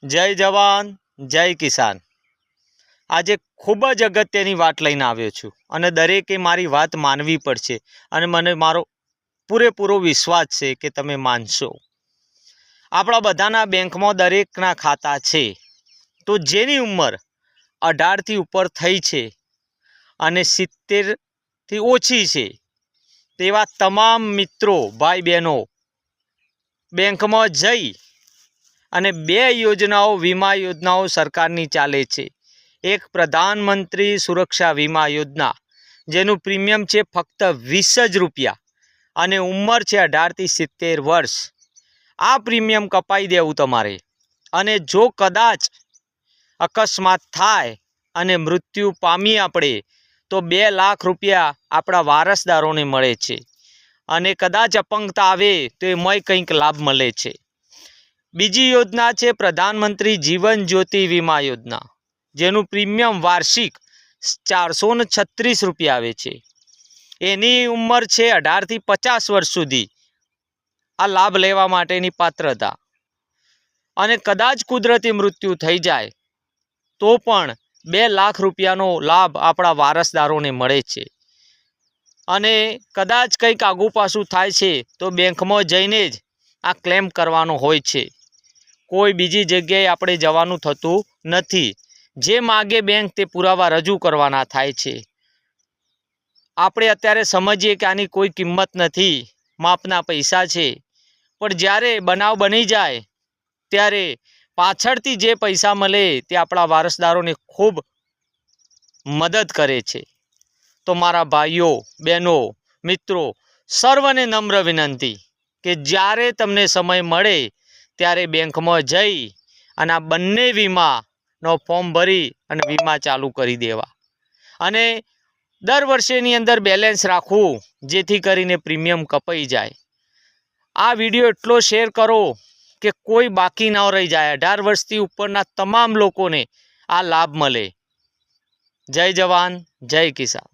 જય જવાન જય કિસાન। આજે ખૂબ જ અગત્યની વાત લઈને આવ્યો છું અને દરેકે મારી વાત માનવી પડશે અને મને મારો પૂરેપૂરો વિશ્વાસ છે કે તમે માનશો। આપણા બધાના બેંકમાં દરેકના ખાતા છે, તો જેની ઉંમર 18થી ઉપર થઈ છે અને 70થી ઓછી છે તેવા તમામ મિત્રો ભાઈ બહેનો બેંકમાં જઈ અને બે યોજનાઓ વીમા યોજનાઓ સરકારની ચાલે છે। એક પ્રધાનમંત્રી સુરક્ષા વીમા યોજના, જેનું પ્રીમિયમ છે ફક્ત 20 જ રૂપિયા અને ઉંમર છે 18થી 70 વર્ષ। આ પ્રીમિયમ કપાઈ દેવું તમારે, અને જો કદાચ અકસ્માત થાય અને મૃત્યુ પામી આપણે તો 2 લાખ રૂપિયા આપણા વારસદારોને મળે છે, અને કદાચ અપંગતા આવે તો એમાંય કંઈક લાભ મળે છે। બીજી યોજના છે પ્રધાનમંત્રી જીવન જ્યોતિ વીમા યોજના, જેનું પ્રીમિયમ વાર્ષિક 436 રૂપિયા આવે છે। એની ઉંમર છે 18થી 50 વર્ષ સુધી આ લાભ લેવા માટેની પાત્રતા, અને કદાચ કુદરતી મૃત્યુ થઈ જાય તો પણ 2 લાખ રૂપિયાનો લાભ આપણા વારસદારોને મળે છે। અને કદાચ કંઈક આગુ પાછું થાય છે તો બેંકમાં જઈને જ આ ક્લેમ કરવાનો હોય છે, કોઈ બીજી જગ્યાએ આપણે જવાનું થતું નથી। જે માગે બેંક તે પુરાવા રજૂ કરવાના થાય છે। આપણે અત્યારે સમજીએ કે આની કોઈ કિંમત નથી, માપના પૈસા છે, પણ જ્યારે બનાવ બની જાય ત્યારે પાછળથી જે પૈસા મળે તે આપણા વારસદારોને ખૂબ મદદ કરે છે। તો મારા ભાઈઓ બહેનો મિત્રો સર્વને નમ્ર વિનંતી કે જ્યારે તમને સમય મળે ત્યારે બેંકમાં જઈ અને આ બંને વીમાનો ફોર્મ ભરી અને વીમા ચાલુ કરી દેવા, અને દર વર્ષેની અંદર બેલેન્સ રાખવું, જેથી કરીને પ્રીમિયમ કપાઈ જાય। આ વિડીયો એટલો શેર કરો કે કોઈ બાકી ન રહી જાય, 18 વર્ષથી ઉપરના તમામ લોકોને આ લાભ મળે। જય જવાન જય કિસાન।